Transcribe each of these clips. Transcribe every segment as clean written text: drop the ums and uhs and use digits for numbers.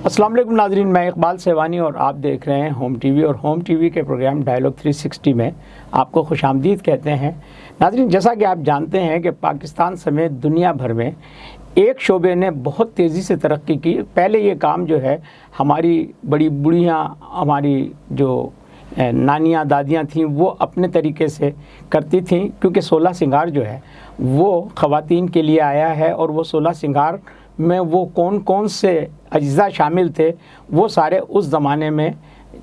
अस्सलाम वालेकुम नाज़रीन, मैं इकबाल सेवानी और आप देख रहे हैं होम टीवी और होम टीवी के प्रोग्राम डायलॉग 360 में आपको खुशामदीद कहते हैं। नाज़रीन, जैसा कि आप जानते हैं कि पाकिस्तान समेत दुनिया भर में एक शोबे ने बहुत तेज़ी से तरक्की की। पहले ये काम जो है हमारी बड़ी बूढ़ियाँ, हमारी जो नानियाँ दादियाँ थीं, वो अपने तरीके से करती थीं, क्योंकि 16 सिंगार जो है वो ख़वातीन के लिए आया है और वो 16 सिंगार में वो कौन कौन से अज्जा शामिल थे वो सारे उस ज़माने में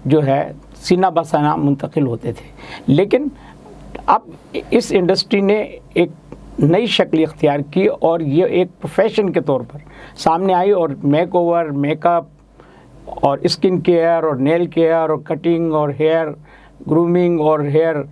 जो है सीना बसाना मुंतकिल होते थे। लेकिन अब इस इंडस्ट्री ने एक नई शक्ल इख्तियार की और ये एक प्रोफेशन के तौर पर सामने आई और मेक ओवर, मेकअप और स्किन केयर और नेल केयर और कटिंग और हेयर ग्रूमिंग और हेयर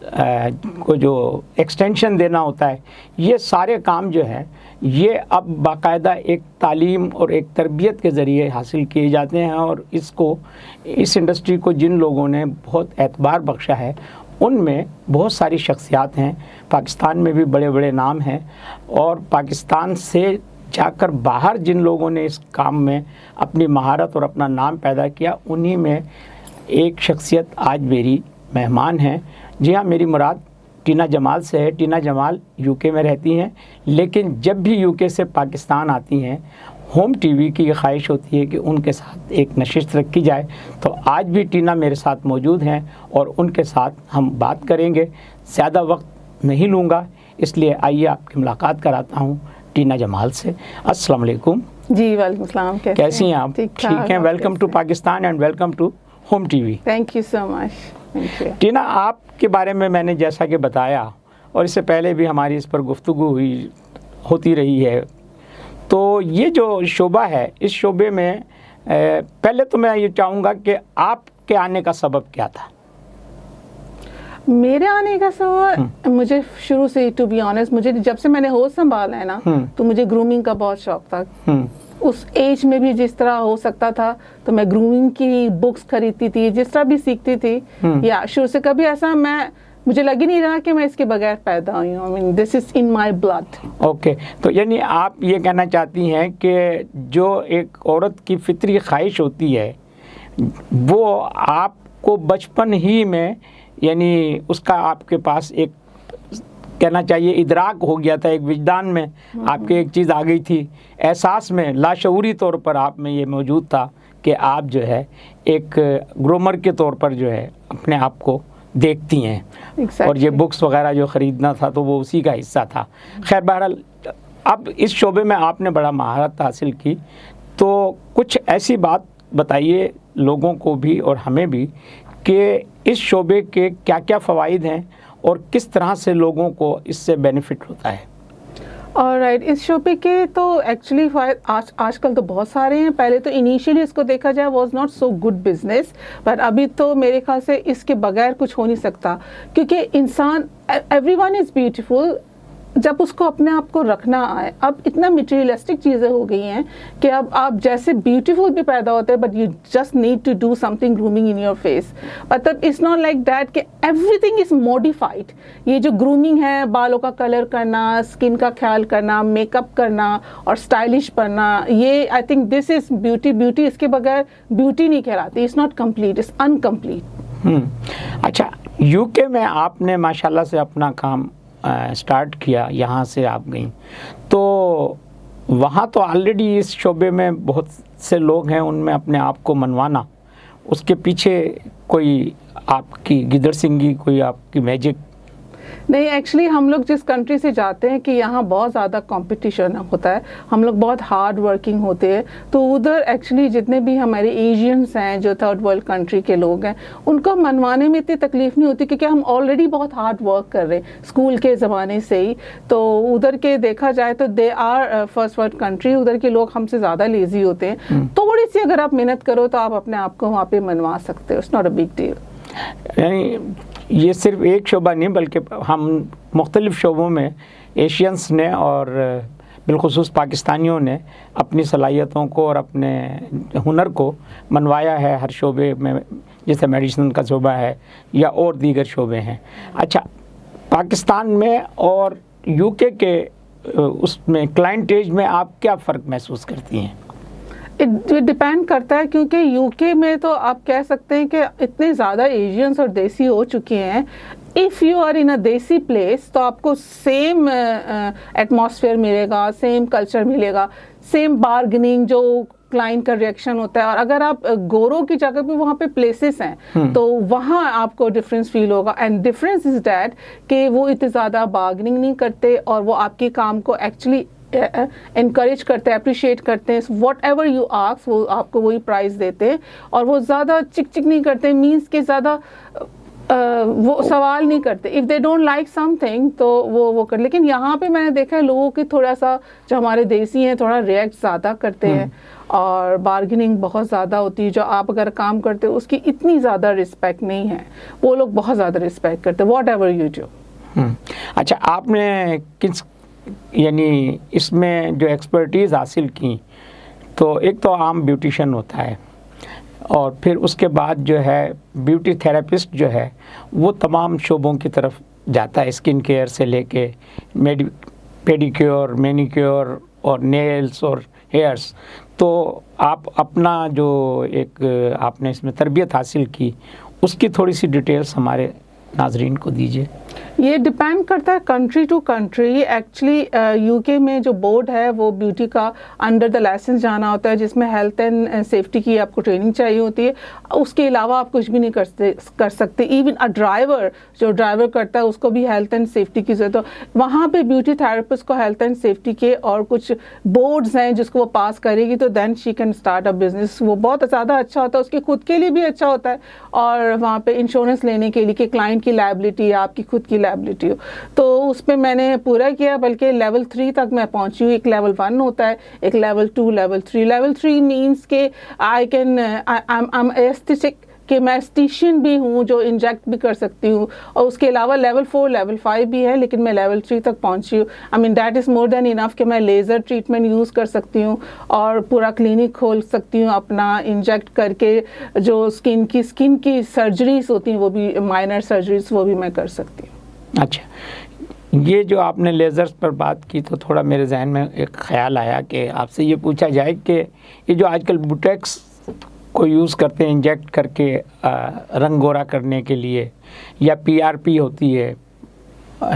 को जो एक्सटेंशन देना होता है, ये सारे काम जो है ये अब बाकायदा एक तालीम और एक तरबियत के ज़रिए हासिल किए जाते हैं। और इस इंडस्ट्री को जिन लोगों ने बहुत एतबार बख्शा है उनमें बहुत सारी शख्सियात हैं। पाकिस्तान में भी बड़े बड़े नाम हैं और पाकिस्तान से जाकर बाहर जिन लोगों ने इस काम में अपनी महारत और अपना नाम पैदा किया, उन्हीं में एक शख्सियत आज मेरी मेहमान हैं। जी हाँ, मेरी मुराद टीना जमाल से है। टीना जमाल यूके में रहती हैं, लेकिन जब भी यूके से पाकिस्तान आती हैं, होम टीवी की ये ख्वाहिश होती है कि उनके साथ एक नशिस्त रखी जाए। तो आज भी टीना मेरे साथ मौजूद हैं और उनके साथ हम बात करेंगे। ज़्यादा वक्त नहीं लूँगा, इसलिए आइए आपकी मुलाकात कराता हूँ टीना जमाल से। अस्सलाम वालेकुम। जी वालेकुम सलाम। कैसी हैं आप? ठीक हैं। Welcome to Pakistan and welcome to home TV. Thank you so much. Tina, आपके बारे में मैंने जैसा कि बताया और इससे पहले भी हमारी इस पर गुफ्तगू होती रही है, तो ये जो शोबा है, इस शोबे में पहले तो मैं ये चाहूँगा कि आपके आने का सबब क्या था? मेरे आने का सबब, मुझे शुरू से, टू बी ऑनेस्ट, मुझे जब से मैंने होश संभाला है ना, तो मुझे ग्रूमिंग का बहुत शौक था। उस एज में भी जिस तरह हो सकता था तो मैं ग्रूमिंग की बुक्स खरीदती थी, जिस तरह भी सीखती थी। या शुरू से कभी ऐसा मुझे लग ही नहीं रहा कि मैं इसके बगैर पैदा हुई हूँ। I mean this is in my blood. Okay, तो यानी आप ये कहना चाहती हैं कि जो एक औरत की फितरी ख्वाहिश होती है वो आपको बचपन ही में, यानी उसका आपके पास एक कहना चाहिए इदराक हो गया था, एक विजदान में आपके एक चीज़ आ गई थी, एहसास में, लाशऊरी तौर पर आप में ये मौजूद था कि आप जो है एक ग्रूमर के तौर पर जो है अपने आप को देखती हैं। Exactly. और ये बुक्स वगैरह जो ख़रीदना था तो वो उसी का हिस्सा था। खैर, बहरहाल अब इस शोबे में आपने बड़ा महारत हासिल की, तो कुछ ऐसी बात बताइए लोगों को भी और हमें भी कि इस शोबे के क्या क्या फ़वाइद हैं और किस तरह से लोगों को इससे बेनिफिट होता है। ऑलराइट, इस शोबे के तो एक्चुअली आजकल तो बहुत सारे हैं। पहले तो इनिशियली इसको देखा जाए was not so good business, पर अभी तो मेरे ख्याल से इसके बगैर कुछ हो नहीं सकता, क्योंकि इंसान, एवरीवन इज़ ब्यूटीफुल जब उसको अपने आप को रखना आए। अब इतना मटेरियलिस्टिक चीज़ें हो गई हैं कि अब आप जैसे ब्यूटीफुल भी पैदा होते हैं, but you just need to do something grooming in your face. मतलब इट्स नॉट लाइक दैट कि एवरीथिंग इज़ मॉडिफाइड। ये जो ग्रूमिंग है, बालों का कलर करना, स्किन का ख्याल करना, मेकअप करना और स्टाइलिश बनना, ये I think this is beauty. Beauty इसके बगैर ब्यूटी नहीं कहलाती। It's not complete, it's incomplete. अच्छा, यूके में आपने माशाल्लाह से अपना काम स्टार्ट किया, यहाँ से आप गई, तो वहाँ तो ऑलरेडी इस शोबे में बहुत से लोग हैं, उनमें अपने आप को मनवाना, उसके पीछे कोई आपकी गिदड़ सिंगी, कोई आपकी मैजिक? नहीं, एक्चुअली हम लोग जिस कंट्री से जाते हैं कि यहाँ बहुत ज़्यादा कंपटीशन होता है, हम लोग बहुत हार्ड वर्किंग होते हैं, तो उधर एक्चुअली जितने भी हमारे एशियंस हैं, जो थर्ड वर्ल्ड कंट्री के लोग हैं, उनको मनवाने में इतनी तकलीफ़ नहीं होती, क्योंकि हम ऑलरेडी बहुत हार्ड वर्क कर रहे हैं स्कूल के ज़माने से ही। तो उधर के देखा जाए तो they are first world country, उधर के लोग हमसे ज़्यादा लेज़ी होते हैं। थोड़ी सी अगर आप मेहनत करो तो आप अपने आप को वहाँ पर मनवा सकते हो। It's not a big deal. यानी ये सिर्फ एक शोबा नहीं, बल्कि हम मुख्तलिफ़ शोबों में एशियंस ने और बिलखुसूस पाकिस्तानियों ने अपनी सलाहियतों को और अपने हुनर को मनवाया है हर शोबे में, जैसे मेडिसिन का शोबा है या और दीगर शोबे हैं। अच्छा, पाकिस्तान में और यूके के उसमें क्लाइंटेज में आप क्या फ़र्क महसूस करती हैं? ڈپینڈ کرتا ہے کیونکہ یو کے میں تو آپ کہہ سکتے ہیں کہ اتنے زیادہ ایشینس اور دیسی ہو چکے ہیں. اف یو آر ان اے دیسی پلیس تو آپ کو سیم ایٹماسفیئر ملے گا, سیم کلچر ملے گا, سیم بارگننگ جو کلائنٹ کا ریئیکشن ہوتا ہے. اور اگر آپ گوروں کی جگہ پہ وہاں پہ پلیسز ہیں تو وہاں آپ کو ڈفرینس فیل ہوگا. اینڈ ڈفرینس از دیٹ کہ وہ اتنے زیادہ بارگننگ نہیں کرتے اور وہ آپ کے کام کو ایکچولی انکریج کرتے ہیں, اپریشیٹ کرتے ہیں. واٹ ایور یو آسک وہ آپ کو وہی پرائز دیتے ہیں اور وہ زیادہ چک چک نہیں کرتے, مینس کہ زیادہ وہ سوال نہیں کرتے. If they don't like some thing تو وہ کر. لیکن یہاں پہ میں نے دیکھا ہے لوگوں کی تھوڑا سا جو ہمارے دیسی ہیں تھوڑا ریئیکٹ زیادہ کرتے ہیں اور بارگننگ بہت زیادہ ہوتی ہے. جو آپ اگر کام کرتے ہو اس کی اتنی زیادہ رسپیکٹ نہیں ہے, وہ لوگ بہت زیادہ رسپیکٹ کرتے واٹ ایور یو ڈو. اچھا, آپ نے کس یعنی اس میں جو ایکسپرٹیز حاصل کی, تو ایک تو عام بیوٹیشین ہوتا ہے اور پھر اس کے بعد جو ہے بیوٹی تھراپسٹ جو ہے وہ تمام شعبوں کی طرف جاتا ہے, اسکن کیئر سے لے کے پیڈیکیور, مینیکیور اور نیلز اور ہیئرس. تو آپ اپنا جو ایک آپ نے اس میں تربیت حاصل کی اس کی تھوڑی سی ڈیٹیلز ہمارے ناظرین کو دیجیے. یہ ڈپینڈ کرتا ہے country to country. Actually U K میں جو بورڈ ہے وہ بیوٹی کا انڈر دا لائسنس جانا ہوتا ہے جس میں ہیلتھ اینڈ سیفٹی کی آپ کو ٹریننگ چاہیے ہوتی ہے. اس کے علاوہ آپ کچھ بھی نہیں کر سکتے. ایون اے ڈرائیور جو ڈرائیور کرتا ہے اس کو بھی ہیلتھ اینڈ سیفٹی کی ضرورت ہو. وہاں پہ بیوٹی تھراپسٹ کو ہیلتھ اینڈ سیفٹی کے اور کچھ بورڈز ہیں جس کو وہ پاس کرے گی تو then she can start a business. وہ بہت زیادہ اچھا ہوتا ہے, اس کے خود کے لیے بھی اچھا ہوتا ہے اور وہاں پہ انشورنس لینے کے لیے کہ کلائنٹ کی لائبلٹی یا آپ کی خود کی لائبلٹی ہو. تو اس پہ میں نے پورا کیا, بلکہ لیول 3 تک میں پہنچی ہوں. ایک لیول 1 ہوتا ہے, ایک لیول 2, لیول 3. لیول 3 مینس کہ آئی کین ایستھیٹک کہ میں اسٹیشین بھی ہوں جو انجیکٹ بھی کر سکتی ہوں. اور اس کے علاوہ لیول 4 لیول 5 بھی ہے, لیکن میں لیول 3 تک پہنچی ہوں. آئی مین دیٹ از مور دین انف کہ میں لیزر ٹریٹمنٹ یوز کر سکتی ہوں اور پورا کلینک کھول سکتی ہوں اپنا, انجیکٹ کر کے جو اسکن کی سرجریز ہوتی ہیں وہ بھی مائنر سرجریز وہ بھی میں کر سکتی ہوں. اچھا, یہ جو آپ نے لیزرز پر بات کی تو تھوڑا میرے ذہن میں ایک خیال آیا کہ آپ سے یہ پوچھا جائے کہ یہ جو آج کل بوٹیکس کو یوز کرتے ہیں انجیکٹ کر کے رنگ گورا کرنے کے لیے, یا PRP ہوتی ہے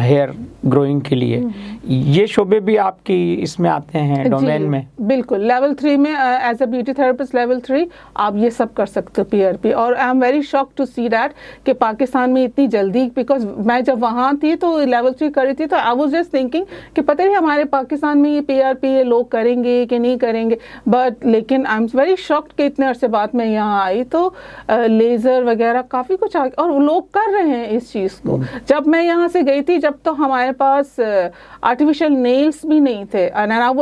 ہیئر گروئنگ کے لیے, یہ شعبے بھی آپ کی اس میں آتے ہیں ڈومین میں؟ بالکل. لیول 3 میں as a beauty therapist level 3 آپ یہ سب کر سکتے ہو PRP. اور I am very shock to see that کہ پاکستان میں اتنی جلدی, بیکاز میں جب وہاں تھی تو لیول 3 کر رہی تھی تو آئی واز جسٹ تھنکنگ کہ پتہ نہیں ہمارے پاکستان میں یہ PRP یہ لوگ کریں گے کہ نہیں کریں گے. بٹ لیکن آئی ایم ویری شاکڈ کہ اتنے عرصے بعد میں یہاں آئی تو لیزر وغیرہ کافی کچھ اور لوگ کر رہے ہیں اس چیز کو. جب میں یہاں سے گئی تھی جب تو ہمارے پاس آرٹیفیشل نیلز بھی نہیں تھے.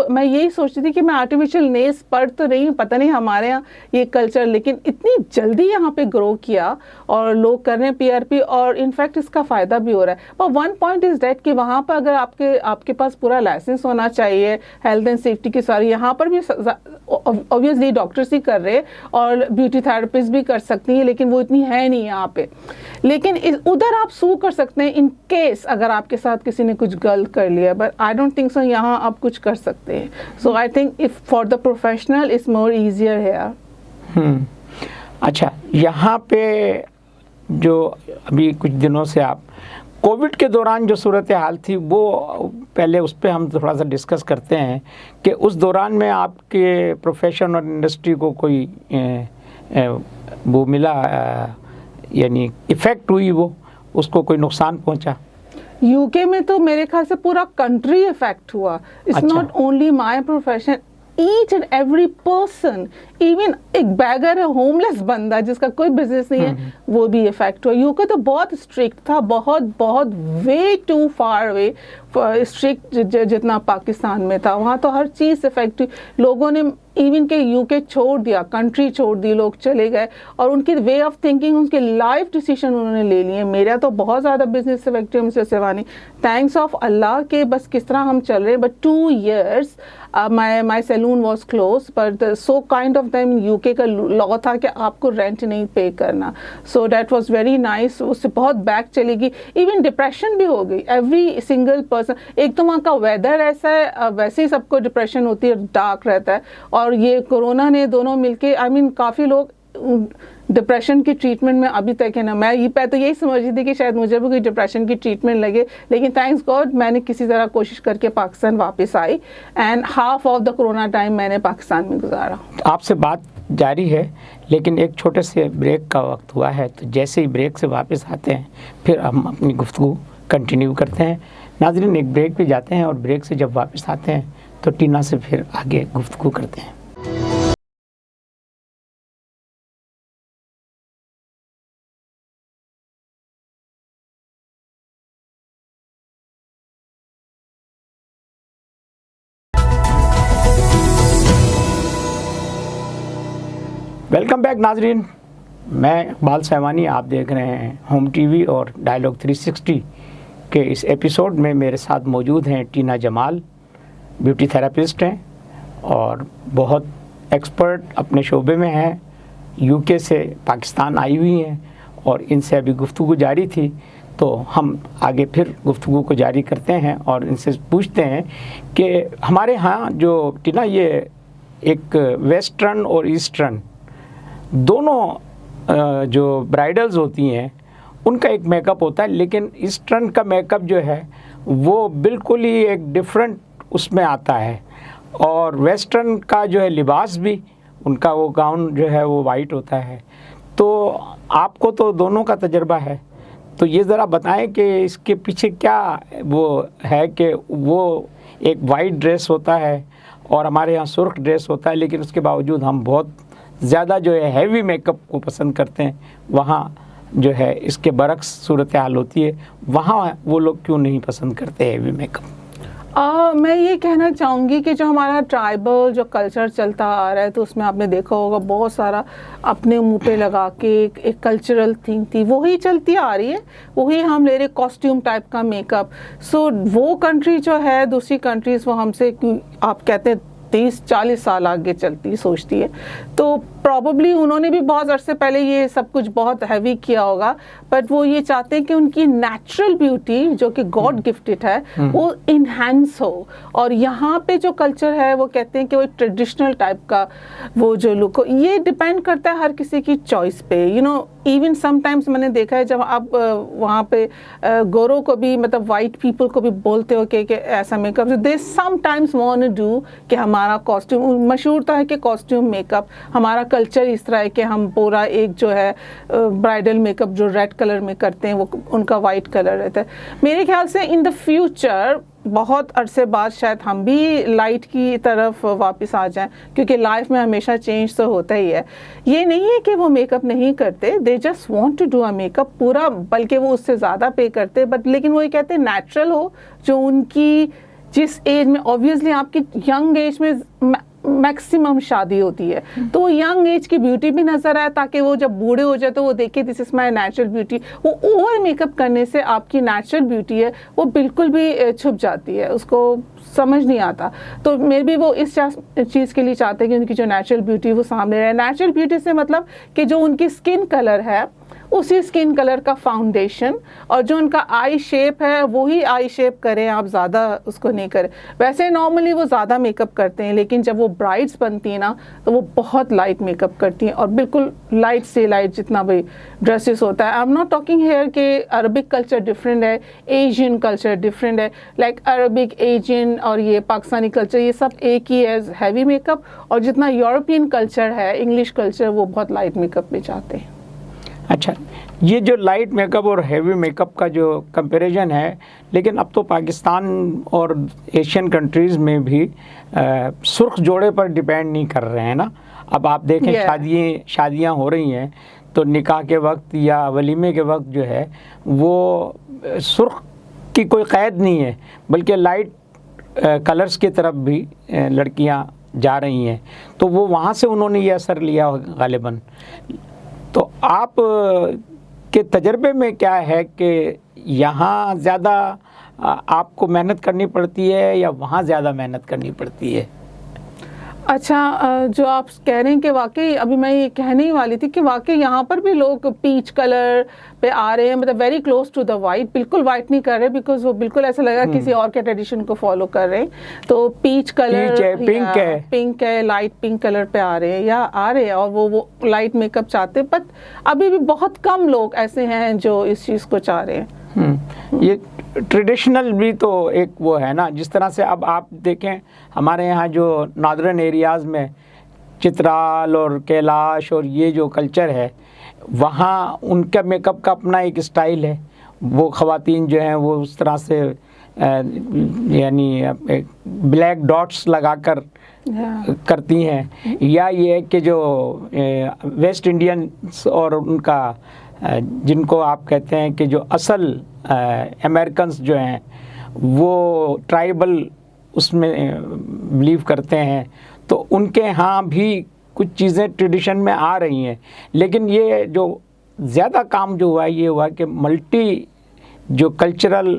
میں یہی سوچتی تھی کہ میں آرٹیفیشل نیلز پڑھ تو رہی ہوں, پتہ نہیں ہمارے یہاں یہ کلچر, لیکن اتنی جلدی یہاں پہ گرو کیا اور لوگ کر رہے ہیں PRP اور انفیکٹ اس کا فائدہ بھی ہو رہا ہے. پر ون پوائنٹ از دیٹ کہ وہاں پر اگر آپ کے پاس پورا لائسنس ہونا چاہیے ہیلتھ اینڈ سیفٹی کی ساری. یہاں پر بھی obviously ڈاکٹرس ہی کر رہے اور بیوٹی تھراپسٹ بھی کر سکتی ہیں, لیکن وہ اتنی ہے نہیں یہاں پہ. لیکن ادھر آپ سو کر سکتے ہیں ان کیس اگر آپ کے ساتھ کسی نے کچھ غلط کر لیا, but I don't think so یہاں آپ کچھ کر سکتے ہیں. So I think if for the professional it's more easier here. اچھا, یہاں پہ جو ابھی کچھ دنوں سے آپ کووڈ کے دوران جو صورتحال تھی وہ پہلے اس پہ ہم تھوڑا سا ڈسکس کرتے ہیں کہ اس دوران میں آپ کے پروفیشن اور انڈسٹری کو کوئی وہ ملا, یعنی ایفیکٹ ہوئی, وہ اس کو کوئی نقصان پہنچا؟ یو کے میں تو میرے خیال سے پورا کنٹری افیکٹ ہوا. It's not only my profession, each and every person, even ایک بیگر ہے, ہوم لیس بندہ جس کا کوئی بزنس نہیں ہے وہ بھی افیکٹ ہوا. یو کے تو بہت اسٹرکٹ تھا, بہت way too far way strict جتنا پاکستان میں تھا. وہاں تو ہر چیز افیکٹ ہوئی. لوگوں نے ایون کہ یو کے چھوڑ دیا, کنٹری چھوڑ دی, لوگ چلے گئے اور ان کی وے آف تھنکنگ, ان کے لائف ڈیسیشن انہوں نے لے لیے. میرا تو بہت زیادہ بزنس افیکٹ ہے مسز سیوانی, تھینکس آف اللہ کہ بس کس طرح ہم چل رہے. But 2 years my salon was closed, but so kind of them you کے کا لا تھا کہ آپ کو رینٹ نہیں پے کرنا. So that was very nice. اس سے بہت بیک چلے گی. ایون ڈپریشن بھی ہو گئی. ایوری سنگل پرسن पर्सन, एक तो वहाँ का वेदर ऐसा है, वैसे ही सबको डिप्रेशन होती है, डार्क रहता है, और ये कोरोना ने दोनों मिलके काफ़ी लोग डिप्रेशन की ट्रीटमेंट में अभी तक है ना, मैं ये तो यही समझ रही थी कि शायद मुझे भी कोई डिप्रेशन की ट्रीटमेंट लगे, लेकिन थैंक्स गॉड मैंने किसी तरह कोशिश करके पाकिस्तान वापस आई, and half of the corona time मैंने पाकिस्तान में गुजारा। आपसे बात जारी है, लेकिन एक छोटे से ब्रेक का वक्त हुआ है, तो जैसे ही ब्रेक से वापस आते हैं फिर हम अपनी गुफ्तगू कंटिन्यू करते हैं। नाज़रीन, एक ब्रेक पे जाते हैं और ब्रेक से जब वापस आते हैं तो टीना से फिर आगे गुफ्तगू करते हैं। वेलकम बैक नाजरीन, मैं इकबाल सहवानी, आप देख रहे हैं होम टीवी और डायलॉग 360 के इस एपिसोड में मेरे साथ मौजूद हैं टीना जमाल, ब्यूटी थेरेपिस्ट हैं और बहुत एक्सपर्ट अपने शोबे में हैं, यूके से पाकिस्तान आई हुई हैं और इनसे अभी गुफ्तगू जारी थी, तो हम आगे फिर गुफ्तगू को जारी करते हैं और इनसे पूछते हैं कि हमारे यहाँ जो टीना ये एक वेस्टर्न और ईस्टर्न दोनों जो ब्राइडल्स होती हैं उनका एक मेकअप होता है, लेकिन ईस्टर्न का मेकअप जो है वो बिल्कुल ही एक डिफरेंट उसमें आता है, और वेस्टर्न का जो है लिबास भी उनका वो गाउन जो है वो वाइट होता है। तो आपको तो दोनों का तजर्बा है, तो ये ज़रा बताएं कि इसके पीछे क्या वो है कि वो एक वाइट ड्रेस होता है और हमारे यहाँ सुर्ख ड्रेस होता है, लेकिन उसके बावजूद हम बहुत ज़्यादा जो है हैवी मेकअप को पसंद करते हैं, वहाँ जो है इसके बरक्स सूरत हाल होती है, वहाँ वो लोग क्यों नहीं पसंद करते हैवी मेकअप? मैं ये कहना चाहूँगी कि जो हमारा ट्राइबल जो कल्चर चलता आ रहा है, तो उसमें आपने देखा होगा बहुत सारा अपने मुंह पे लगा के एक कल्चरल थिंग थी, वही चलती आ रही है, वही हम ले रहे कॉस्ट्यूम टाइप का मेकअप। सो वो कंट्री जो है, दूसरी कंट्रीज़ वो हमसे आप कहते हैं 30-40 साल आगे चलती सोचती है, तो प्रॉबली उन्होंने भी बहुत अरसे पहले ये सब कुछ बहुत हैवी किया होगा, बट वो ये चाहते हैं कि उनकी नेचुरल ब्यूटी जो कि गॉड गिफ्टेड है वो इन्हांस हो, और यहाँ पे जो कल्चर है वो कहते हैं कि वो ट्रेडिशनल टाइप का वो जो लुक हो, ये डिपेंड करता है हर किसी की चॉइस पे। यू नो, इवन समटाइम्स मैंने देखा है जब आप वहाँ पे गोरों को भी, मतलब वाइट पीपल को भी बोलते हो कि ऐसा makeup, they sometimes want to do कि हमारा कॉस्ट्यूम, मशहूर तो है कि कॉस्ट्यूम मेकअप, हमारा कल्चर इस तरह है कि हम पूरा एक जो है ब्राइडल मेकअप जो रेड कलर में करते हैं वो उनका वाइट कलर रहता है। मेरे ख्याल से इन द फ्यूचर बहुत अरसे बाद शायद हम भी लाइट की तरफ वापस आ जाएं, क्योंकि लाइफ में हमेशा चेंज तो होता ही है। ये नहीं है कि वो मेकअप नहीं करते, they just want to do a makeup पूरा, बल्कि वो उससे ज़्यादा पे करते, बट लेकिन वो ये कहते हैं नेचुरल हो, जो उनकी जिस एज में, ऑब्वियसली आपकी यंग एज में मैक्सिमम शादी होती है, तो यंग एज की ब्यूटी भी नजर आए, ताकि वो जब बूढ़े हो जाए तो वो देखे this is my natural beauty. वो ओवर मेकअप करने से आपकी नेचुरल ब्यूटी है वो बिल्कुल भी छुप जाती है, उसको समझ नहीं आता। तो मे भी वो इस चीज़ के लिए चाहते हैं कि उनकी जो नेचुरल ब्यूटी वो सामने रहे। नेचुरल ब्यूटी से मतलब कि जो उनकी स्किन कलर है उसी स्किन कलर का फाउंडेशन, और जो उनका आई शेप है वही आई शेप करें, आप ज़्यादा उसको नहीं करें। वैसे नॉर्मली वो ज़्यादा मेकअप करते हैं, लेकिन जब वो ब्राइड्स बनती हैं ना तो वो बहुत लाइट मेकअप करती हैं, और बिल्कुल लाइट से लाइट जितना भी ड्रेसेस होता है। I am not talking here कि अरबिक कल्चर डिफरेंट है, एशियन कल्चर डिफरेंट है, लाइक अरबिक, एशियन और ये पाकिस्तानी कल्चर ये सब एक ही है हैवी मेकअप, और जितना यूरोपियन कल्चर है, इंग्लिश कल्चर, वो बहुत लाइट मेकअप में चाहते हैं। अच्छा, ये जो लाइट मेकअप और हैवी मेकअप का जो कंपैरिजन है, लेकिन अब तो पाकिस्तान और एशियन कंट्रीज़ में भी सुर्ख जोड़े पर डिपेंड नहीं कर रहे हैं ना। अब आप देखें शादियाँ हो रही हैं तो निकाह के वक्त या वलीमे के वक्त जो है वो सुर्ख की कोई क़ैद नहीं है, बल्कि लाइट कलर्स की तरफ भी लड़कियाँ जा रही हैं, तो वो वहाँ से उन्होंने ये असर लिया गालिबन। तो आप के तजर्बे में क्या है कि यहाँ ज़्यादा आपको मेहनत करनी पड़ती है या वहाँ ज़्यादा मेहनत करनी पड़ती है? اچھا جو آپ کہہ رہے ہیں کہ واقعی ابھی میں یہ کہنے ہی والی تھی کہ واقعی یہاں پر بھی لوگ پیچ کلر پہ آ رہے ہیں, مطلب very close to the white, بالکل وائٹ نہیں کر رہے بیکاز وہ بالکل ایسا لگا کسی اور کے ٹریڈیشن کو فالو کر رہے ہیں. تو پیچ کلر, پنک ہے, لائٹ پنک کلر پہ آ رہے ہیں یا آ رہے ہیں اور وہ لائٹ میک اپ چاہتے ہیں, بٹ ابھی بھی بہت کم لوگ ایسے ہیں جو اس چیز کو چاہ رہے ہیں. یہ ٹریڈیشنل بھی تو ایک وہ ہے نا, جس طرح سے اب آپ دیکھیں ہمارے یہاں جو نادرن ایریاز میں چترال اور کیلاش اور یہ جو کلچر ہے, وہاں ان کا میک اپ کا اپنا ایک اسٹائل ہے. وہ خواتین جو ہیں وہ اس طرح سے یعنی بلیک ڈاٹس لگا کر کرتی ہیں, یا یہ کہ جو ویسٹ انڈینس اور ان کا جن کو آپ کہتے ہیں کہ جو اصل امریکنز جو ہیں وہ ٹرائبل اس میں بلیو کرتے ہیں, تو ان کے ہاں بھی کچھ چیزیں ٹریڈیشن میں آ رہی ہیں. لیکن یہ جو زیادہ کام جو ہوا ہے یہ ہوا کہ ملٹی جو کلچرل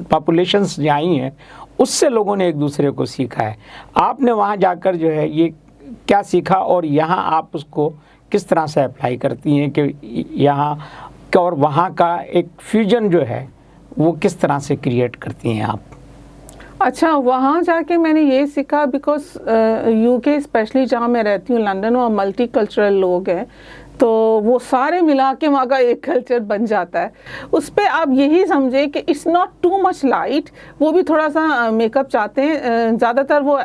پاپولیشنز آئی ہیں اس سے لوگوں نے ایک دوسرے کو سیکھا ہے. آپ نے وہاں جا کر جو ہے یہ کیا سیکھا اور یہاں آپ اس کو کس طرح سے اپلائی کرتی ہیں کہ یہاں اور وہاں کا ایک فیوژن جو ہے وہ کس طرح سے کریٹ کرتی ہیں آپ؟ اچھا, وہاں جا کے میں نے یہ سیکھا بیکاز یو کے اسپیشلی جہاں میں رہتی ہوں لنڈن, وہاں ملٹی کلچرل لوگ ہیں, تو وہ سارے ملا کے وہاں کا ایک کلچر بن جاتا ہے. اس پہ آپ یہی سمجھے کہ it's not too much light, وہ بھی تھوڑا سا میک اپ چاہتے ہیں, زیادہ تر وہ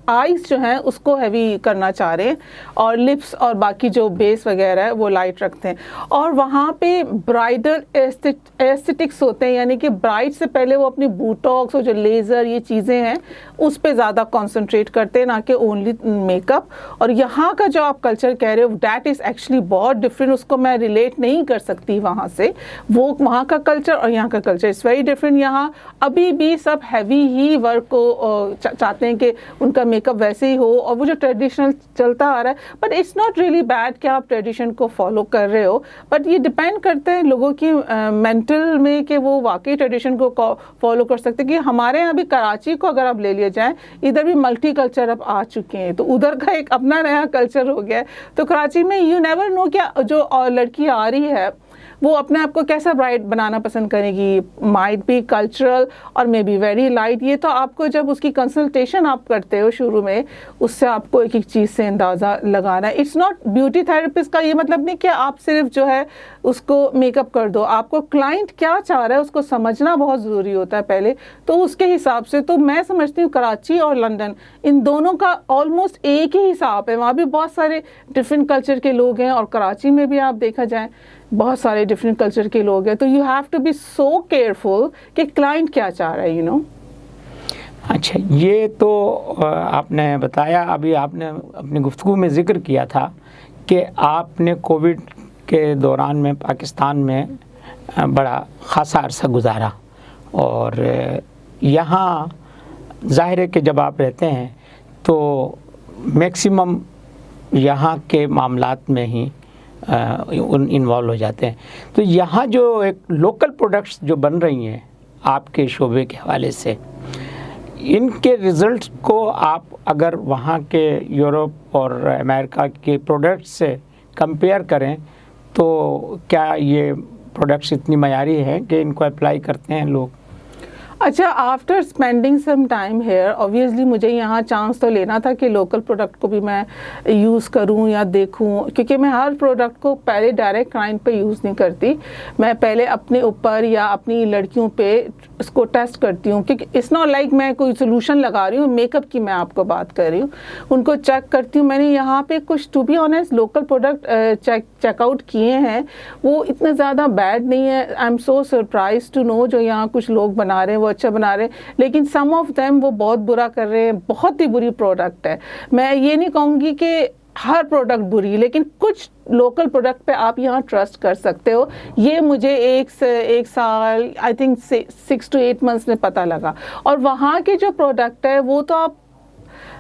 آئیز جو ہیں اس کو ہیوی کرنا چاہ رہے ہیں, اور لپس اور باقی جو بیس وغیرہ ہے وہ لائٹ رکھتے ہیں. اور وہاں پہ برائڈل ایستھیٹکس ہوتے ہیں, یعنی کہ برائڈ سے پہلے وہ اپنی بوٹاکس اور جو لیزر یہ چیزیں ہیں اس پہ زیادہ کانسنٹریٹ کرتے ہیں, نہ کہ اونلی میک اپ. اور یہاں کا جو آپ کلچر کہہ رہے ہو دیٹ از ایکچولی بہت ڈفرینٹ, اس کو میں ریلیٹ نہیں کر سکتی وہاں سے. وہ وہاں کا کلچر اور یہاں کا کلچر از ویری ڈفرینٹ. یہاں ابھی بھی سب ہیوی ہی ورک کو چاہتے ہیں کہ ان کا میک اپ ویسے ہی ہو, اور وہ جو ٹریڈیشنل چلتا آ رہا ہے, but it's not really bad کہ آپ ٹریڈیشن کو فالو کر رہے ہو, بٹ یہ ڈپینڈ کرتے ہیں لوگوں کی مینٹل میں کہ وہ واقعی ٹریڈیشن کو فالو کر سکتے. کہ ہمارے یہاں بھی کراچی کو اگر آپ لے لیا جائیں, ادھر بھی ملٹی کلچر اب آ چکے ہیں, تو ادھر کا ایک اپنا نیا کلچر ہو گیا ہے. تو کراچی میں یو نیور نو کیا جو لڑکی آ رہی ہے وہ اپنے آپ کو کیسا برائٹ بنانا پسند کرے گی, مائٹ بی کلچرل اور مے بی ویری لائٹ. یہ تو آپ کو جب اس کی کنسلٹیشن آپ کرتے ہو شروع میں, اس سے آپ کو ایک ایک چیز سے اندازہ لگانا ہے. اٹس ناٹ بیوٹی تھراپسٹ کا یہ مطلب نہیں کہ آپ صرف جو ہے اس کو میک اپ کر دو. آپ کو کلائنٹ کیا چاہ رہا ہے اس کو سمجھنا بہت ضروری ہوتا ہے پہلے, تو اس کے حساب سے. تو میں سمجھتی ہوں کراچی اور لنڈن ان دونوں کا آلموسٹ ایک ہی حساب ہے. وہاں بھی بہت سارے ڈفرینٹ کلچر کے لوگ ہیں, اور کراچی میں بھی آپ دیکھا جائے بہت سارے ڈفرینٹ کلچر کے لوگ ہیں. تو you have to be so careful کہ کلائنٹ کیا چاہ رہا ہے, یو نو. اچھا, یہ تو آپ نے بتایا, ابھی آپ نے اپنی گفتگو میں ذکر کیا تھا کہ آپ نے کووڈ کے دوران میں پاکستان میں بڑا خاصا عرصہ گزارا, اور یہاں ظاہر ہے کہ جب آپ رہتے ہیں تو میکسیمم یہاں کے معاملات میں ہی انوالو ہو جاتے ہیں. تو یہاں جو ایک لوکل پروڈکٹس جو بن رہی ہیں آپ کے شعبے کے حوالے سے, ان کے رزلٹس کو آپ اگر وہاں کے یورپ اور امریکہ کے پروڈکٹس سے کمپیئر کریں تو کیا یہ پروڈکٹس اتنی معیاری ہیں کہ ان کو اپلائی کرتے ہیں لوگ؟ اچھا, after spending some time here obviously مجھے یہاں چانس تو لینا تھا کہ لوکل پروڈکٹ کو بھی میں یوز کروں یا دیکھوں, کیونکہ میں ہر پروڈکٹ کو پہلے ڈائریکٹ کلائنٹ پہ یوز نہیں کرتی. میں پہلے اپنے اوپر یا اپنی لڑکیوں پہ اس کو ٹیسٹ کرتی ہوں, کیونکہ اٹس ناٹ لائک میں کوئی سولوشن لگا رہی ہوں, میک اپ کی میں آپ کو بات کر رہی ہوں. ان کو چیک کرتی ہوں. میں نے یہاں پہ کچھ to be honest local product check out کیے ہیں, وہ اتنے زیادہ بیڈ نہیں ہے. I am so surprise to know جو یہاں کچھ لوگ بنا رہے ہیں وہ اچھا بنا رہے ہیں, لیکن سم آف دیم وہ بہت برا کر رہے ہیں. بہت ہی بری پروڈکٹ ہے. میں یہ نہیں کہوں گی کہ ہر پروڈکٹ بری, لیکن کچھ لوکل پروڈکٹ پہ آپ یہاں ٹرسٹ کر سکتے ہو. یہ مجھے ایک سال آئی تھنک 6 to 8 months میں پتہ لگا. اور وہاں کے جو پروڈکٹ ہے وہ تو آپ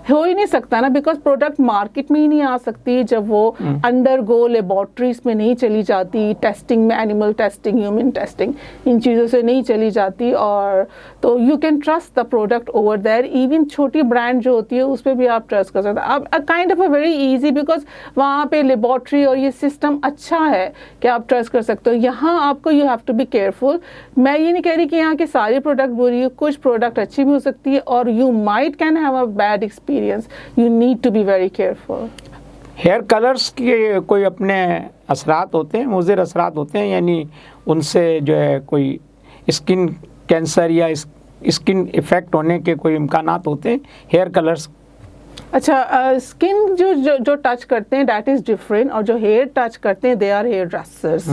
हो ही नहीं सकता ना, बिकॉज प्रोडक्ट मार्केट में ही नहीं आ सकती जब वो अंडर गो लेबॉर्ट्रीज में नहीं चली जाती, टेस्टिंग में, एनिमल टेस्टिंग, ह्यूमन टेस्टिंग, इन चीज़ों से नहीं चली जाती। और तो you can trust the product over there. Even छोटी ब्रांड जो होती है उस पर भी आप ट्रस्ट कर सकते हैं। अब kind of a very easy, because वहाँ पे लेबॉर्ट्री और ये सिस्टम अच्छा है कि आप ट्रस्ट कर सकते हो। यहाँ आपको you have to be careful. मैं ये नहीं कह रही कि यहाँ के सारे प्रोडक्ट बुरी है, कुछ प्रोडक्ट अच्छी भी हो सकती है, और you might can have a bad experience. You need to be very careful. Hair colours के कोई अपने असरात होते हैं, मुज़िर असरात होते हैं, यानी उनसे जो है कोई स्किन कैंसर या स्किन इफ़ेक्ट होने के कोई इम्कानात होते हैं हेयर कलर्स? अच्छा, स्किन जो टच करते हैं दैट इज़ डिफरेंट, और जो हेयर टच करते हैं दे आर हेयर ड्रेसर्स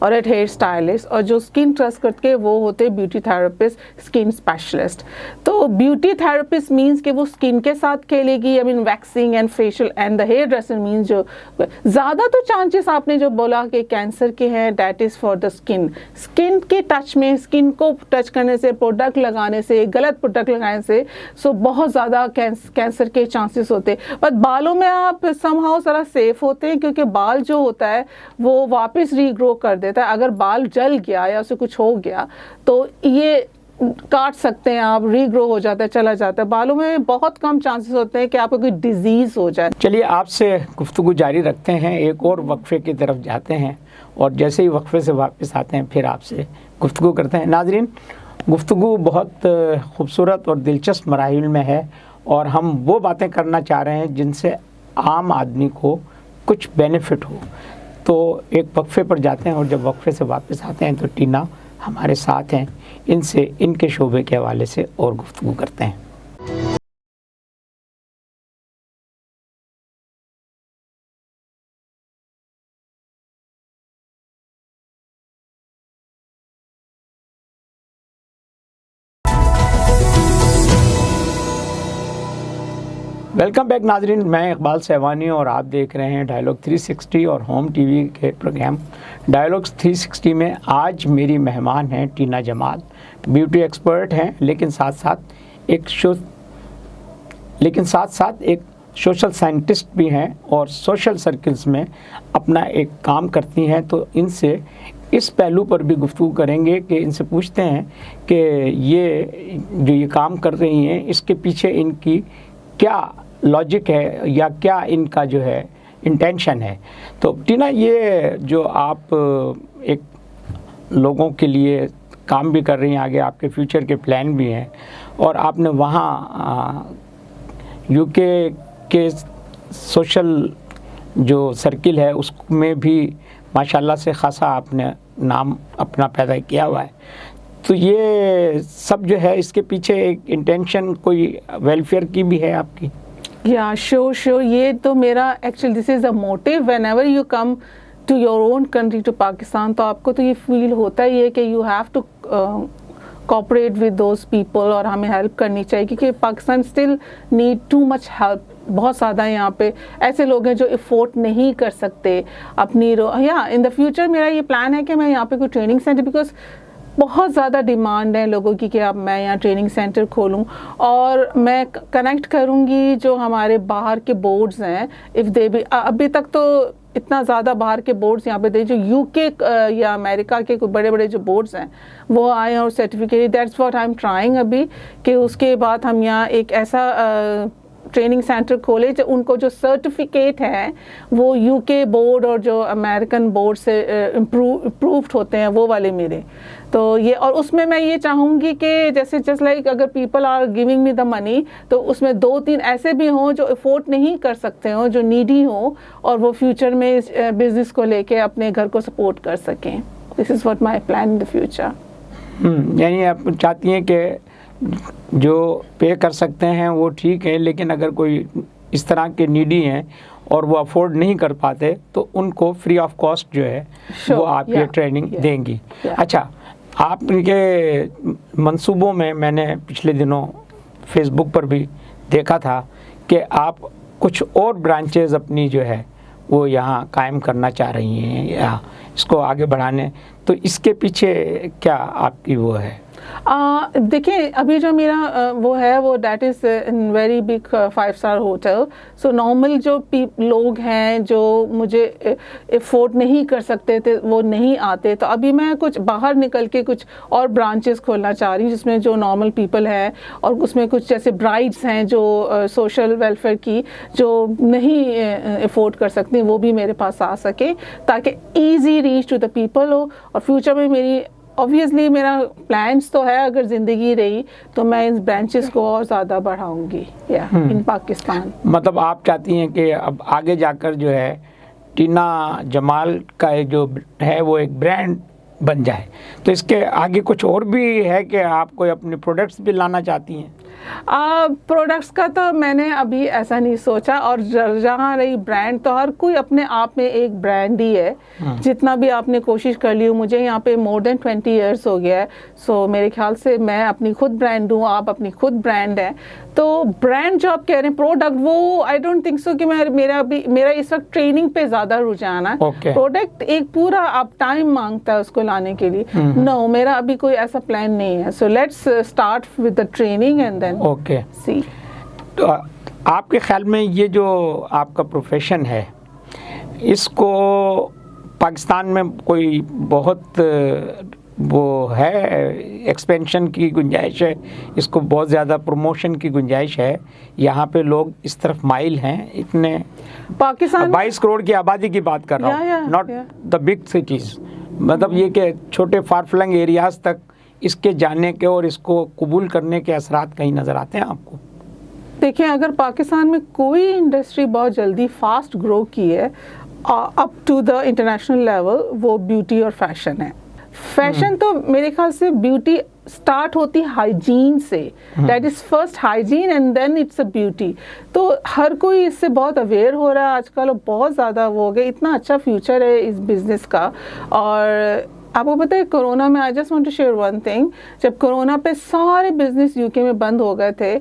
और एट हेयर स्टाइलिस्ट, और जो स्किन टच करके वो होते हैं ब्यूटी थेरेपिस्ट, स्किन स्पेशलिस्ट। तो ब्यूटी थेरेपिस्ट मींस कि वो स्किन के साथ खेलेगी, I mean waxing and facial, and the hair dresser means जो ज़्यादा तो चांसेस आपने जो बोला कि कैंसर के हैं that is for the skin. Skin के टच में, स्किन को टच करने से, प्रोडक्ट लगाने से, गलत प्रोडक्ट लगाने से सो बहुत ज़्यादा कैंसर के चांसेस होते। पर बालों में आप समहाउ ज़रा सेफ होते हैं, क्योंकि बाल जो होता है वो वापस रीग्रो कर देता है। अगर बाल जल गया या उसे कुछ हो गया तो ये काट सकते हैं आप, रीग्रो हो जाता है, चला जाता है। बालों में बहुत कम चांसेस होते हैं कि आपको कोई डिजीज़ हो जाए। चलिए आपसे गुफ्तगू जारी रखते हैं, एक और वक्फे की तरफ जाते हैं, और जैसे ही वक्फे से वापस आते हैं फिर आपसे गुफ्तगू करते हैं। नाज़रीन, गुफ्तगू बहुत खूबसूरत और दिलचस्प मराहिल में है, और हम वो बातें करना चाह रहे हैं जिनसे आम आदमी को कुछ बेनिफिट हो। तो एक वक्फे पर जाते हैं, और जब वक्फे से वापस आते हैं तो टीना हमारे साथ हैं, इनसे इनके शोबे के हवाले से और गुफ्तगू करते हैं। वेलकम बैक नाजरीन, मैं इकबाल सहवानी और आप देख रहे हैं डायलॉग 360 और होम टीवी के प्रोग्राम डायलॉग्स 360 में। आज मेरी मेहमान हैं टीना जमाल, ब्यूटी एक्सपर्ट हैं, लेकिन साथ साथ एक सोशल साइंटिस्ट भी हैं, और सोशल सर्कल्स में अपना एक काम करती हैं। तो इनसे इस पहलू पर भी गुफ्तगू करेंगे कि इनसे पूछते हैं कि ये जो ये काम कर रही हैं इसके पीछे इनकी क्या लॉजिक है या क्या इनका जो है इंटेंशन है। तो टीना, ये जो आप एक लोगों के लिए काम भी कर रही हैं, आगे आपके फ्यूचर के प्लान भी हैं, और आपने वहाँ यूके के सोशल जो सर्किल है उसमें भी माशाल्लाह से खासा आपने नाम अपना पैदा किया हुआ है। तो ये सब जो है इसके पीछे एक इंटेंशन कोई वेलफेयर की भी है आपकी? या श्योर, ये तो मेरा actually this is a motive. Whenever you come to your own country, to Pakistan, तो आपको तो ये फील होता ही है कि you have to cooperate with those people, और हमें हेल्प करनी चाहिए, क्योंकि Pakistan still need too much help. बहुत ज़्यादा यहाँ पे ऐसे लोग हैं जो अफोर्ड नहीं कर सकते अपनी या इन द फ्यूचर मेरा ये प्लान है कि मैं यहाँ पे कोई ट्रेनिंग सेंटर, बिकॉज बहुत ज़्यादा डिमांड है लोगों की कि अब मैं यहाँ ट्रेनिंग सेंटर खोलूँ, और मैं कनेक्ट करूँगी जो हमारे बाहर के बोर्ड्स हैं। इफ़ दे भी अभी तक तो इतना ज़्यादा बाहर के बोर्ड्स यहाँ पे दे, जो यूके या अमेरिका के कोई बड़े बड़े जो बोर्ड्स हैं वो आए और certificate, that's what I am trying अभी, कि उसके बाद हम यहाँ एक ऐसा ट्रेनिंग सेंटर खोले जो उनको जो सर्टिफिकेट है वो यूके बोर्ड और जो अमेरिकन बोर्ड से अप्रूव्ड होते हैं वो वाले मेरे। तो ये, और उसमें मैं ये चाहूँगी कि जैसे जस्ट लाइक अगर people are giving me the money, तो उसमें 2-3 ऐसे भी हों जो अफोर्ड नहीं कर सकते हों, जो नीडी हों, और वो फ्यूचर में इस बिज़नेस को लेके अपने घर को सपोर्ट कर सकें। This is what my plan in the future. यानी आप चाहती हैं कि जो पे कर सकते हैं वो ठीक है, लेकिन अगर कोई इस तरह के नीडी हैं और वो अफोर्ड नहीं कर पाते तो उनको फ्री ऑफ कॉस्ट जो है वो आप ये ट्रेनिंग देंगी। अच्छा, आपके मंसूबों में मैंने पिछले दिनों फेसबुक पर भी देखा था कि आप कुछ और ब्रांचेस अपनी जो है वो यहाँ कायम करना चाह रही हैं या इसको आगे बढ़ाने, तो इसके पीछे क्या आपकी वो है? دیکھیں ابھی جو میرا وہ ہے وہ that is in very big 5 star hotel. So normal جو لوگ ہیں جو مجھے افورڈ نہیں کر سکتے تھے وہ نہیں آتے, تو ابھی میں کچھ باہر نکل کے کچھ اور برانچز کھولنا چاہ رہی ہوں جس میں جو نارمل پیپل ہیں اور اس میں کچھ جیسے برائڈس ہیں جو سوشل ویلفیئر کی جو نہیں افورڈ کر سکتی وہ بھی میرے پاس آ سکے تاکہ easy reach to the people ہو. اور فیوچر میں میری obviously میرا پلانس تو ہے اگر زندگی رہی تو میں ان برانچز کو اور زیادہ بڑھاؤں گی ان پاکستان. مطلب آپ چاہتی ہیں کہ اب آگے جا کر جو ہے ٹینا جمال کا جو ہے وہ ایک برانڈ بن جائے, تو اس کے آگے کچھ اور بھی ہے کہ آپ کوئی اپنے پروڈکٹس بھی لانا چاہتی ہیں؟ پروڈکٹس کا تو میں نے ابھی ایسا نہیں سوچا, اور جہاں رہی برانڈ تو ہر کوئی اپنے آپ میں ایک برانڈ ہی ہے. جتنا بھی آپ نے کوشش کر لی ہو, مجھے یہاں پہ مور دین 20 ایئرس ہو گیا ہے, سو میرے خیال سے میں اپنی خود برانڈ ہوں, آپ اپنی خود برانڈ ہیں. تو برانڈ جو آپ کہہ رہے ہیں پروڈکٹ وہ آئی ڈونٹ تھنک سو کہ میرا اس وقت ٹریننگ پہ زیادہ رجحان ہے. پروڈکٹ ایک پورا آپ ٹائم مانگتا ہے اس کو لانے کے لیے. نو, میرا ابھی کوئی ایسا پلان نہیں ہے. So let's start with the training and then okay. تو آپ کے خیال میں یہ جو آپ کا پروفیشن ہے اس کو پاکستان میں کوئی بہت وہ ہے ایکسپینشن کی گنجائش ہے, اس کو بہت زیادہ پروموشن کی گنجائش ہے, یہاں پہ لوگ اس طرف مائل ہیں؟ اتنے پاکستان 22 کروڑ کی آبادی کی بات کر رہا ہوں, ناٹ دا بگ سٹیز, مطلب یہ کہ چھوٹے فار فلنگ ایریاز تک اس کے جانے کے اور اس کو قبول کرنے کے اثرات کہیں نظر آتے ہیں آپ کو؟ دیکھیں اگر پاکستان میں کوئی انڈسٹری بہت جلدی فاسٹ گرو کی ہے up to the international level وہ بیوٹی اور فیشن ہے. فیشن تو میرے خیال سے بیوٹی اسٹارٹ ہوتی ہائیجین سے, that is first hygiene and then it's a beauty. تو ہر کوئی اس سے بہت اویئر ہو رہا ہے آج کل, اور بہت زیادہ وہ ہو گیا, اتنا اچھا فیوچر ہے اس بزنس کا. اور آپ کو پتہ ہے کرونا میں, I just want to share one thing, جب کرونا پہ سارے بزنس یو کے میں بند ہو گئے تھے,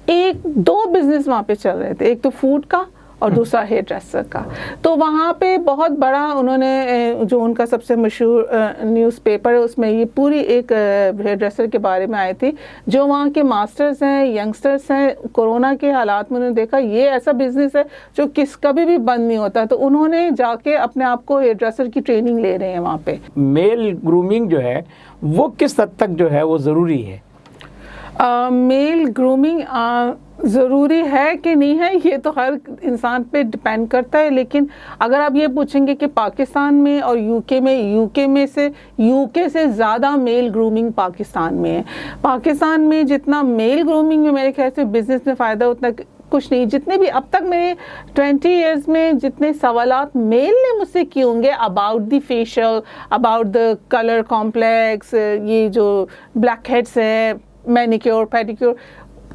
2 بزنس وہاں پہ چل رہے تھے, ایک تو فوڈ کا اور دوسرا ہیئر ڈریسر کا. تو وہاں پہ بہت بڑا انہوں نے جو ان کا سب سے مشہور نیوز پیپر ہے اس میں یہ پوری ایک ہیئر ڈریسر کے بارے میں آئی تھی, جو وہاں کے ماسٹرز ہیں, ینگسٹرز ہیں, کورونا کے حالات میں انہوں نے دیکھا یہ ایسا بزنس ہے جو کبھی بھی بند نہیں ہوتا, تو انہوں نے جا کے اپنے آپ کو ہیئر ڈریسر کی ٹریننگ لے رہے ہیں وہاں پہ. میل گرومنگ جو ہے وہ کس حد تک جو ہے وہ ضروری ہے؟ میل گرومنگ ضروری ہے کہ نہیں ہے یہ تو ہر انسان پہ ڈپینڈ کرتا ہے, لیکن اگر آپ یہ پوچھیں گے کہ پاکستان میں اور یو کے سے زیادہ میل گرومنگ پاکستان میں ہے. پاکستان میں جتنا میل گرومنگ میں میرے خیال سے بزنس میں فائدہ اتنا کچھ نہیں. جتنے بھی اب تک میرے 20 ایئرس میں جتنے سوالات میل نے مجھ سے کیے ہوں گے about the facial, about the colour complex, یہ جو بلیک ہیڈس ہیں, مینیکیور پیڈیکیور,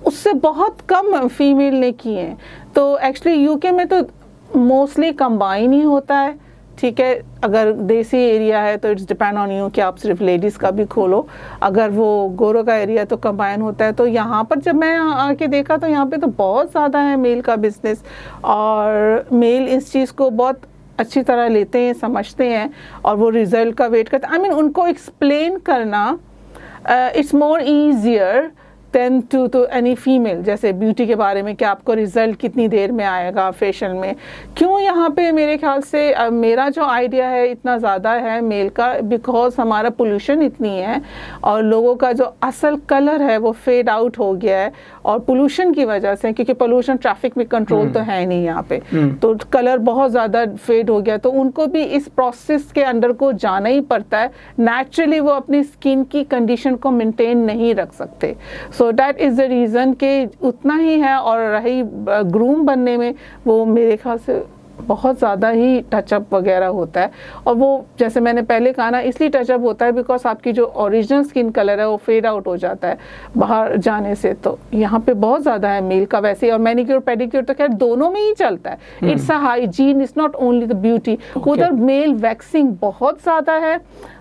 اس سے بہت کم فیمیل نے کی ہیں. تو ایکچولی یو کے میں تو موسٹلی کمبائن ہی ہوتا ہے. ٹھیک ہے, اگر دیسی ایریا ہے تو اٹس ڈپینڈ آن یو کہ آپ صرف لیڈیز کا بھی کھولو, اگر وہ گورو کا ایریا تو کمبائن ہوتا ہے. تو یہاں پر جب میں آ کے دیکھا تو یہاں پہ تو بہت زیادہ ہے میل کا بزنس, اور میل اس چیز کو بہت اچھی طرح لیتے ہیں, سمجھتے ہیں, اور وہ ریزلٹ کا ویٹ کرتے ہیں. آئی مین ان کو ایکسپلین کرنا it's more easier than to any female. جیسے بیوٹی کے بارے میں کہ آپ کو ریزلٹ کتنی دیر میں آئے گا فیشیل میں, کیوں یہاں پہ میرے خیال سے میرا جو آئیڈیا ہے اتنا زیادہ ہے میل کا, بیکاز ہمارا پولوشن اتنی ہے اور لوگوں کا جو اصل کلر ہے وہ فیڈ آؤٹ ہو گیا ہے, اور پولوشن کی وجہ سے, کیونکہ پولوشن ٹریفک میں کنٹرول تو ہے نہیں یہاں پہ, تو کلر بہت زیادہ فیڈ ہو گیا. تو ان کو بھی اس پروسیس کے اندر کو جانا ہی پڑتا ہے. نیچرلی وہ اپنی اسکن کی کنڈیشن کو مینٹین نہیں رکھ سکتے. So that is the reason کہ اتنا ہی ہے. اور رہی گروم بننے میں, وہ میرے خیال سے بہت زیادہ ہی ٹچ اپ وغیرہ ہوتا ہے, اور وہ جیسے میں نے پہلے کہا نا اس لیے ٹچ اپ ہوتا ہے بیکاز آپ کی جو اوریجنل اسکن کلر ہے وہ فیڈ آؤٹ ہو جاتا ہے باہر جانے سے. تو یہاں پہ بہت زیادہ ہے میل کا ویسے, اور مینیکیور پیڈیکیور تو خیر دونوں میں ہی چلتا ہے. It's a hygiene, it's not only the beauty. ادھر میل ویکسنگ بہت زیادہ ہے,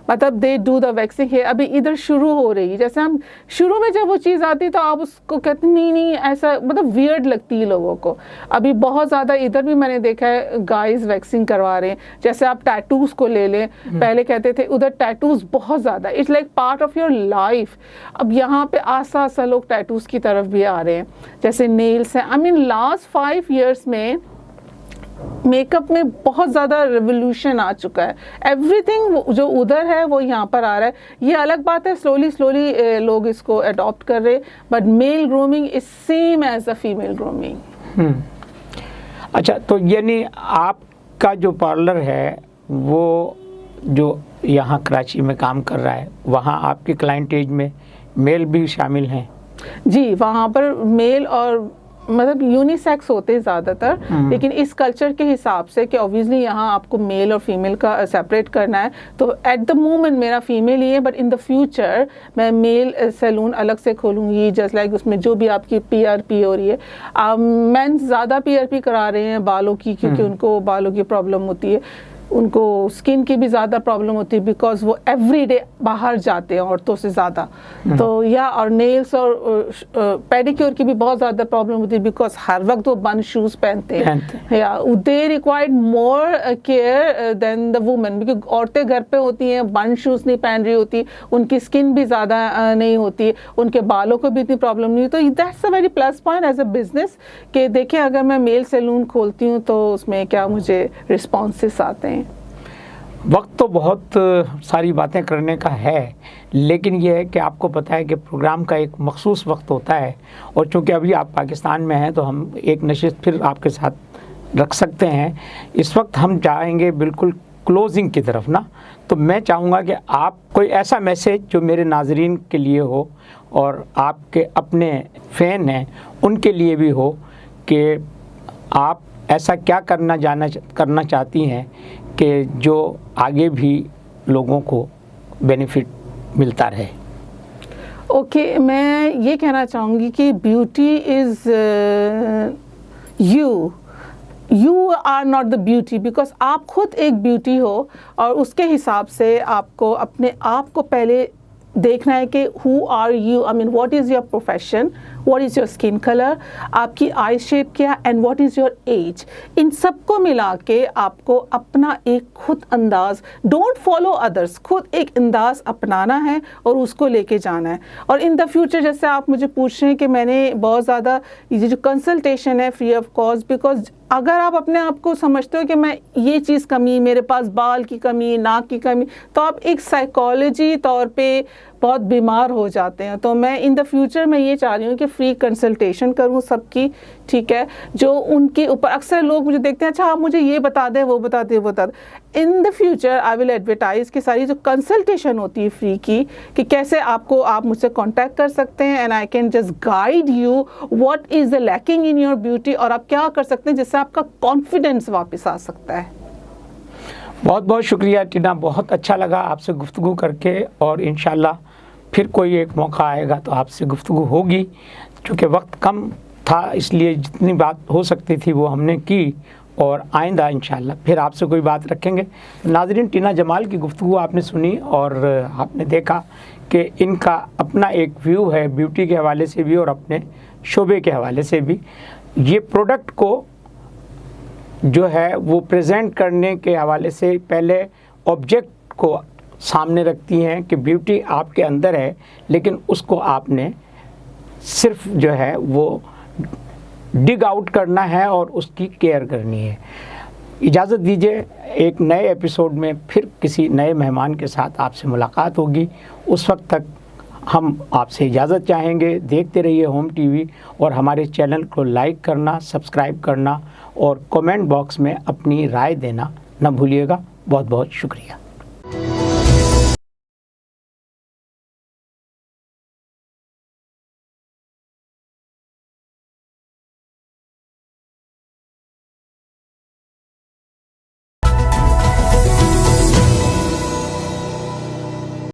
مطلب دے ڈو دا ویکسنگ ہے. ابھی ادھر شروع ہو رہی ہے, جیسے ہم شروع میں جب وہ چیز آتی تو آپ اس کو کہتے نہیں ایسا, مطلب ویئرڈ لگتی ہے لوگوں کو. ابھی بہت زیادہ ادھر بھی میں نے دیکھا ہے गाइस वैक्सिंग करवा रहे हैं. जैसे आप टैटूज को ले लें, पहले कहते थे उधर टैटूज बहुत ज़्यादा, it's like part of your life. अब यहाँ पे आस्ता आस्ता लोग टैटूज की तरफ भी आ रहे हैं. जैसे नेल्स हैं, आई मीन लास्ट 5 years में मेकअप में बहुत ज़्यादा रिवोल्यूशन आ चुका है. एवरीथिंग जो उधर है वो यहाँ पर आ रहा है. ये अलग बात है, स्लोली लोग इसको अडॉप्ट कर रहे हैं, but male grooming is same as a female grooming. अच्छा, तो यानी आपका जो पार्लर है वो जो यहाँ कराची में काम कर रहा है, वहाँ आपके क्लाइंटेज में मेल भी शामिल हैं? जी, वहाँ पर मेल और मतलब यूनिसेक्स होते हैं ज़्यादातर, लेकिन इस कल्चर के हिसाब से कि ऑब्वियसली यहाँ आपको मेल और फीमेल का सेपरेट करना है, तो एट द मोमेंट मेरा फीमेल ही है, बट इन द फ्यूचर मैं मेल सैलून अलग से खोलूँगी. जस्ट लाइक उसमें जो भी आपकी PRP हो रही है, मेंस ज़्यादा PRP करा रहे हैं बालों की, क्योंकि उनको बालों की प्रॉब्लम होती है, उनको स्किन की भी ज़्यादा प्रॉब्लम होती है, बिकॉज वो एवरीडे बाहर जाते हैं औरतों से ज़्यादा. तो या और नेल्स और पेडिक्योर की भी बहुत ज़्यादा प्रॉब्लम होती है, बिकॉज हर वक्त वो बंद शूज़ पहनते हैं. या they required more care than the women, because औरतें घर पे होती हैं, बंद शूज़ नहीं पहन रही होती, उनकी स्किन भी ज़्यादा नहीं होती, उनके बालों को भी इतनी प्रॉब्लम नहीं. तो that's a very plus point as a business कि देखें अगर मैं मेल सैलून खोलती हूँ तो उसमें क्या मुझे रिस्पॉन्सेस आते हैं. वक्त तो बहुत सारी बातें करने का है, लेकिन ये है कि आपको पता है कि प्रोग्राम का एक मखसूस वक्त होता है, और चूँकि अभी आप पाकिस्तान में हैं तो हम एक नशिस्त फिर आपके साथ रख सकते हैं. इस वक्त हम चाहेंगे बिल्कुल क्लोजिंग की तरफ ना, तो मैं चाहूँगा कि आप कोई ऐसा मैसेज जो मेरे नाजरीन के लिए हो और आपके अपने फ़ैन हैं उनके लिए भी हो, कि आप ऐसा क्या करना चाहती हैं कि जो आगे भी लोगों को बेनिफिट मिलता रहे. ओके, मैं ये कहना चाहूँगी कि beauty is you are not the beauty, because आप खुद एक ब्यूटी हो, और उसके हिसाब से आपको अपने आप को पहले देखना है कि who are you, I mean what is your profession, what is your skin colour, आपकी आई शेप क्या, and what is your age. इन सबको मिला के आपको अपना एक खुद अंदाज, डोंट फॉलो अदर्स, खुद एक अंदाज अपनाना है और उसको लेके जाना है. और इन द फ्यूचर जैसे आप मुझे पूछ रहे हैं कि मैंने बहुत ज़्यादा ये जो कंसल्टेशन है फ्री ऑफ कॉस्ट, बिकॉज अगर आप अपने आप को समझते हो कि मैं ये चीज़ कमी, मेरे पास बाल की कमी, नाक की कमी, तो आप एक साइकोलॉजी तौर पे बहुत बीमार हो जाते हैं. तो मैं इन द फ्यूचर मैं ये चाह रही हूँ कि फ्री कंसल्टेशन करूँ सबकी, ठीक है, जो उनके ऊपर अक्सर लोग मुझे देखते हैं, अच्छा आप मुझे ये बता दें, वो बता दें, वो बता दें. In the future I will advertise कि सारी जो कंसल्टेशन होती है फ्री की, कि कैसे आप मुझसे कांटेक्ट कर सकते हैं, and I can just guide you what is the lacking in your beauty, और आप क्या कर सकते हैं जिससे आपका कॉन्फिडेंस वापस आ सकता है. बहुत बहुत शुक्रिया टीना, बहुत अच्छा लगा आपसे गुफ्तगू करके, और इंशाल्लाह फिर कोई एक मौका आएगा तो आपसे गुफ्तगू होगी. चूँकि वक्त कम था इसलिए जितनी बात हो सकती थी वो हमने की, और आइंदा इंशाल्लाह फिर आपसे कोई बात रखेंगे. नाज़रीन, टीना जमाल की गुफ्तगू आपने सुनी और आपने देखा कि इनका अपना एक व्यू है ब्यूटी के हवाले से भी और अपने शोबे के हवाले से भी. ये प्रोडक्ट को जो है वो प्रेजेंट करने के हवाले से पहले ऑब्जेक्ट को सामने रखती हैं कि ब्यूटी आपके अंदर है, लेकिन उसको आपने सिर्फ जो है वो डिग आउट करना है और उसकी केयर करनी है. इजाज़त दीजिए, एक नए एपिसोड में फिर किसी नए मेहमान के साथ आपसे मुलाकात होगी. उस वक्त तक हम आपसे इजाज़त चाहेंगे. देखते रहिए होम टीवी, और हमारे चैनल को लाइक करना, सब्सक्राइब करना और कमेंट बॉक्स में अपनी राय देना न भूलिएगा. बहुत बहुत शुक्रिया.